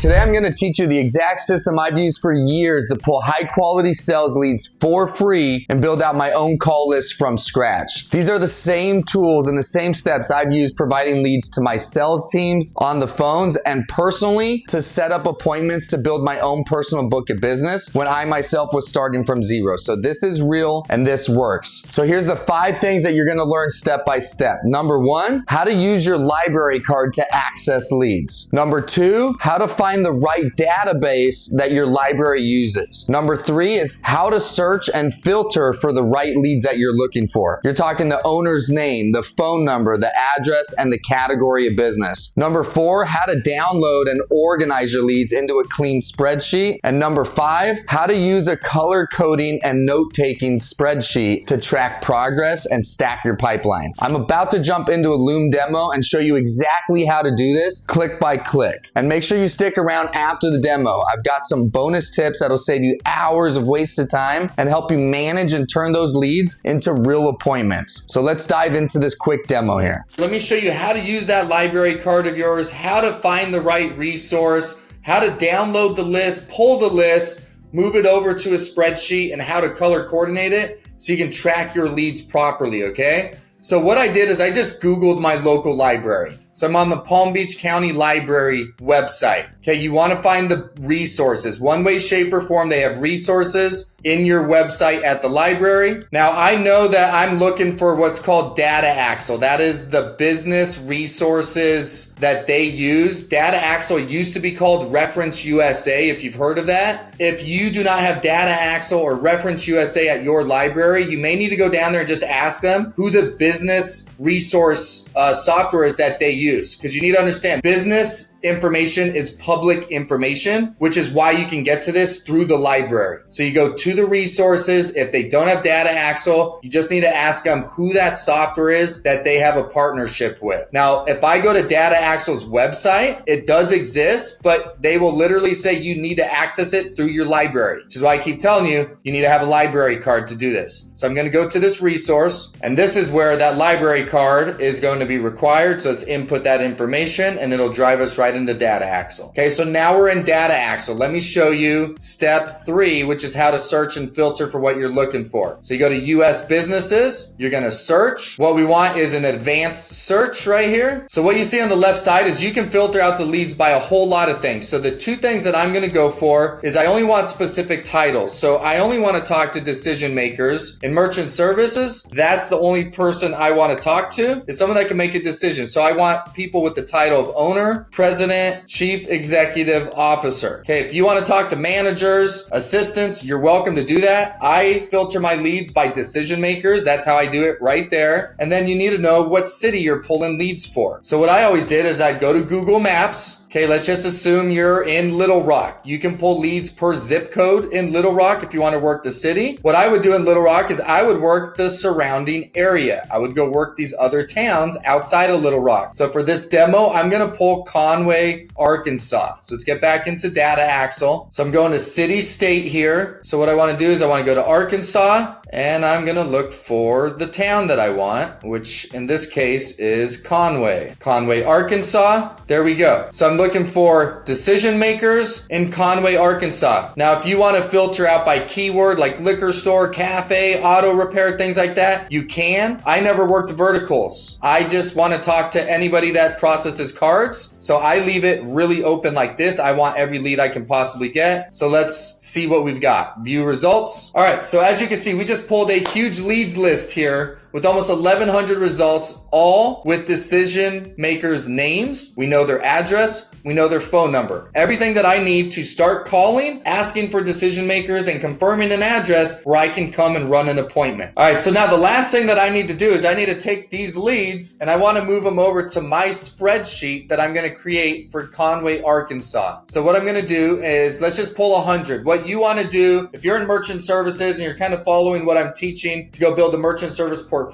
Today I'm going to teach you the exact system I've used for years to pull high quality sales leads for free and build out my own call list from scratch. These are the same tools and the same steps I've used providing leads to my sales teams on the phones and personally to set up appointments to build my own personal book of business when I myself was starting from zero. So this is real and this works. So here's the 5 things that you're going to learn step by step. Number 1, how to use your library card to access leads. Number 2, how to find the right database that your library uses. Number 3 is how to search and filter for the right leads that you're looking for. You're talking the owner's name, the phone number, the address, and the category of business. Number 4, how to download and organize your leads into a clean spreadsheet. And number 5, how to use a color coding and note-taking spreadsheet to track progress and stack your pipeline. I'm about to jump into a Loom demo and show you exactly how to do this click by click. And make sure you stick around after the demo. I've got some bonus tips that'll save you hours of wasted time and help you manage and turn those leads into real appointments. So let's dive into this quick demo here. Let me show you how to use that library card of yours, how to find the right resource, how to download the list, pull the list, move it over to a spreadsheet, and how to color coordinate it so you can track your leads properly, okay? So what I did is I just Googled my local library. So I'm on the Palm Beach County Library website. Okay, you want to find the resources. One way, shape, or form, they have resources in your website at the library. Now, I know that I'm looking for what's called Data Axle. That is the business resources that they use. Data Axle used to be called Reference USA, if you've heard of that. If you do not have Data Axle or Reference USA at your library, you may need to go down there and just ask them who the business resource software is that they use. Because you need to understand, business information is public information, which is why you can get to this through the library. So you go to the resources. If they don't have Data Axle, you just need to ask them who that software is that they have a partnership with. Now, if I go to Data Axle's website, it does exist, but they will literally say you need to access it through your library, which is why I keep telling you, you need to have a library card to do this. So I'm going to go to this resource, and this is where that library card is going to be required. So let's input that information, and it'll drive us right into Data Axle. Okay, so now we're in Data Axle. Let me show you step 3, which is how to search and filter for what you're looking for. So you go to US businesses, you're gonna search. What we want is an advanced search right here. So what you see on the left side is you can filter out the leads by a whole lot of things. So the 2 things that I'm gonna go for is I only want specific titles. So I only wanna talk to decision makers. In merchant services, that's the only person I wanna talk to, is someone that can make a decision. So I want people with the title of owner, president, chief executive officer. Okay, if you want to talk to managers, assistants, you're welcome to do that. I filter my leads by decision makers. That's how I do it right there. And then you need to know what city you're pulling leads for. So what I always did is I'd go to Google Maps. Okay, let's just assume you're in Little Rock. You can pull leads per zip code in Little Rock if you want to work the city. What I would do in Little Rock is I would work the surrounding area. I would go work these other towns outside of Little Rock. So for this demo, I'm going to pull Conway, Arkansas. So let's get back into Data Axle. So I'm going to city, state here. So what I want to do is I want to go to Arkansas, and I'm going to look for the town that I want, which in this case is Conway. Conway, Arkansas. There we go. So I'm looking for decision makers in Conway, Arkansas. Now, if you want to filter out by keyword like liquor store, cafe, auto repair, things like that, you can. I never worked verticals. I just want to talk to anybody that processes cards. So I leave it really open like this. I want every lead I can possibly get. So let's see what we've got. View results. All right. So as you can see, we just pulled a huge leads list here with almost 1,100 results, all with decision makers' names. We know their address. We know their phone number. Everything that I need to start calling, asking for decision makers, and confirming an address where I can come and run an appointment. All right, so now the last thing that I need to do is I need to take these leads and I want to move them over to my spreadsheet that I'm going to create for Conway, Arkansas. So what I'm going to do is let's just pull 100. What you want to do, if you're in merchant services and you're kind of following what I'm teaching to go build a merchant service portfolio,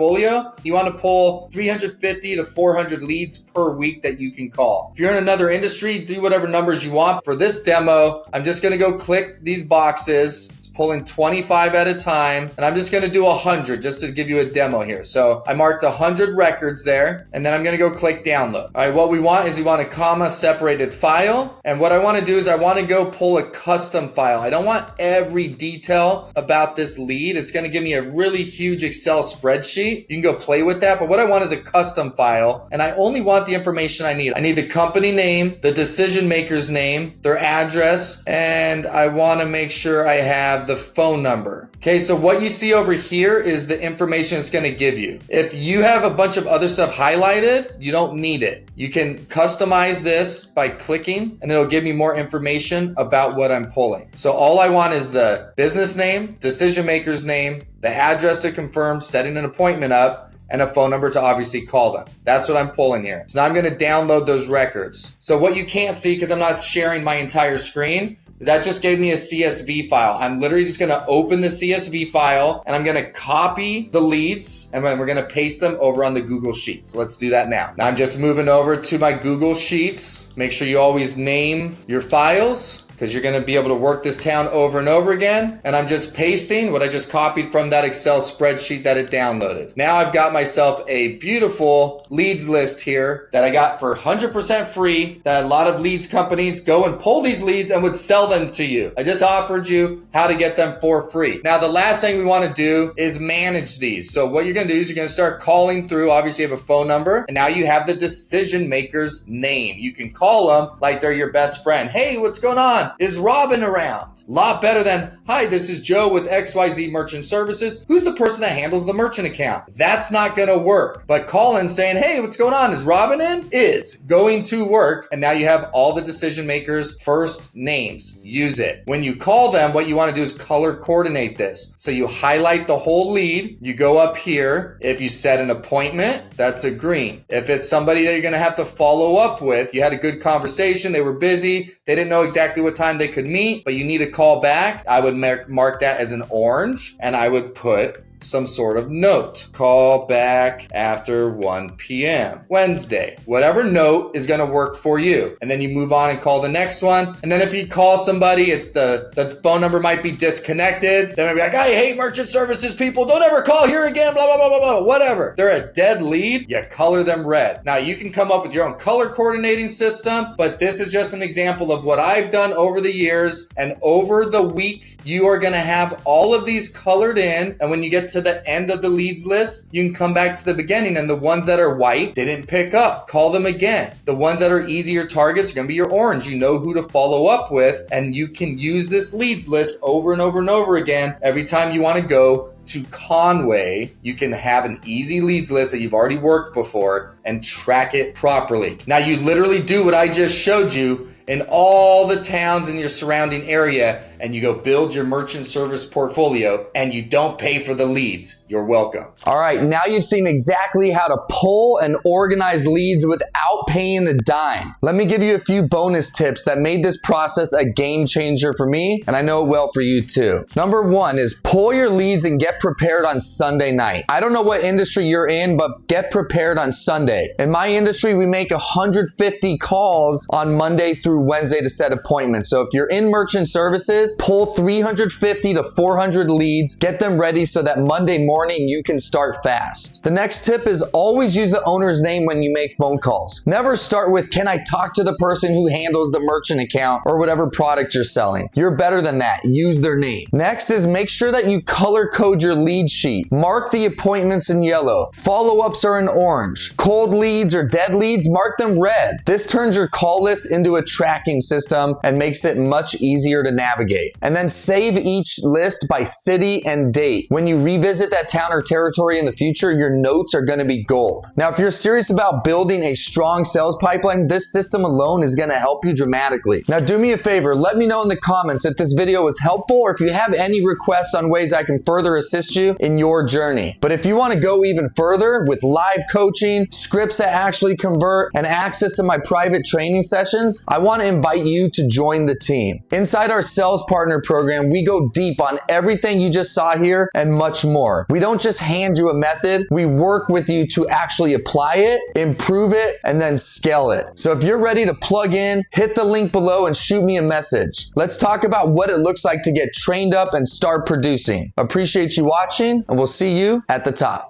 you want to pull 350 to 400 leads per week that you can call. If you're in another industry, do whatever numbers you want. For this demo, I'm just going to go click these boxes. Let's pull pulling 25 at a time, and I'm just going to do 100 just to give you a demo here. So I marked 100 records there, and then I'm going to go click download. All right, what we want is we want a comma separated file, and what I want to do is I want to go pull a custom file. I don't want every detail about this lead. It's going to give me a really huge Excel spreadsheet. You can go play with that, but what I want is a custom file, and I only want the information I need. I need the company name, the decision maker's name, their address, and I want to make sure I have the phone number. Okay, so what you see over here is the information it's going to give you. If you have a bunch of other stuff highlighted, you don't need it. You can customize this by clicking, and it'll give me more information about what I'm pulling. So all I want is the business name, decision maker's name, the address to confirm, setting an appointment up, and a phone number to obviously call them. That's what I'm pulling here. So now I'm going to download those records. So what you can't see, because I'm not sharing my entire screen, is that just gave me a CSV file. I'm literally just going to open the CSV file, and I'm going to copy the leads, and we're going to paste them over on the Google Sheets. So let's do that now. Now I'm just moving over to my Google Sheets. Make sure you always name your files, because you're going to be able to work this town over and over again. And I'm just pasting what I just copied from that Excel spreadsheet that it downloaded. Now I've got myself a beautiful leads list here that I got for 100% free, that a lot of leads companies go and pull these leads and would sell them to you. I just offered you how to get them for free. Now the last thing we want to do is manage these. So what you're going to do is you're going to start calling through. Obviously you have a phone number, and now you have the decision maker's name. You can call them like they're your best friend. Hey, what's going on? Is Robin around? A lot better than, hi, this is Joe with XYZ Merchant Services. Who's the person that handles the merchant account? That's not going to work. But calling saying, hey, what's going on? Is Robin in? Is going to work. And now you have all the decision makers' first names. Use it. When you call them, what you want to do is color coordinate this. So you highlight the whole lead. You go up here. If you set an appointment, that's a green. If it's somebody that you're going to have to follow up with, you had a good conversation, they were busy, they didn't know exactly what time they could meet, but you need a call back, I would mark that as an orange, and I would put some sort of note. Call back after 1 p.m. Wednesday. Whatever note is going to work for you. And then you move on and call the next one. And then if you call somebody, it's the phone number might be disconnected. They might be like, I hate merchant services people. Don't ever call here again. Blah, blah, blah, blah, blah. Whatever. They're a dead lead. You color them red. Now you can come up with your own color coordinating system, but this is just an example of what I've done over the years. And over the week, you are going to have all of these colored in. And when you get to the end of the leads list, you can come back to the beginning, and the ones that are white didn't pick up, call them again. The ones that are easier targets are going to be your orange. You know who to follow up with, and you can use this leads list over and over and over again. Every time you want to go to Conway, you can have an easy leads list that you've already worked before and track it properly. Now you literally do what I just showed you in all the towns in your surrounding area, and you go build your merchant service portfolio, and you don't pay for the leads. You're welcome. All right, now you've seen exactly how to pull and organize leads without paying a dime. Let me give you a few bonus tips that made this process a game changer for me, and I know it will for you too. Number one is pull your leads and get prepared on Sunday night. I don't know what industry you're in, but get prepared on Sunday. In my industry, we make 150 calls on Monday through Wednesday to set appointments. So if you're in merchant services, pull 350 to 400 leads, get them ready so that Monday morning you can start fast. The next tip is always use the owner's name when you make phone calls. Never start with, can I talk to the person who handles the merchant account or whatever product you're selling? You're better than that. Use their name. Next is make sure that you color code your lead sheet. Mark the appointments in yellow. Follow-ups are in orange. Cold leads or dead leads, mark them red. This turns your call list into a tracking system and makes it much easier to navigate. And then save each list by city and date. When you revisit that town or territory in the future, your notes are going to be gold. Now, if you're serious about building a strong sales pipeline, this system alone is going to help you dramatically. Now, do me a favor. Let me know in the comments if this video was helpful or if you have any requests on ways I can further assist you in your journey. But if you want to go even further with live coaching, scripts that actually convert, and access to my private training sessions, I want to invite you to join the team. Inside our sales Partner Program, we go deep on everything you just saw here and much more. We don't just hand you a method, we work with you to actually apply it, improve it, and then scale it. So if you're ready to plug in, hit the link below and shoot me a message. Let's talk about what it looks like to get trained up and start producing. Appreciate you watching, and we'll see you at the top.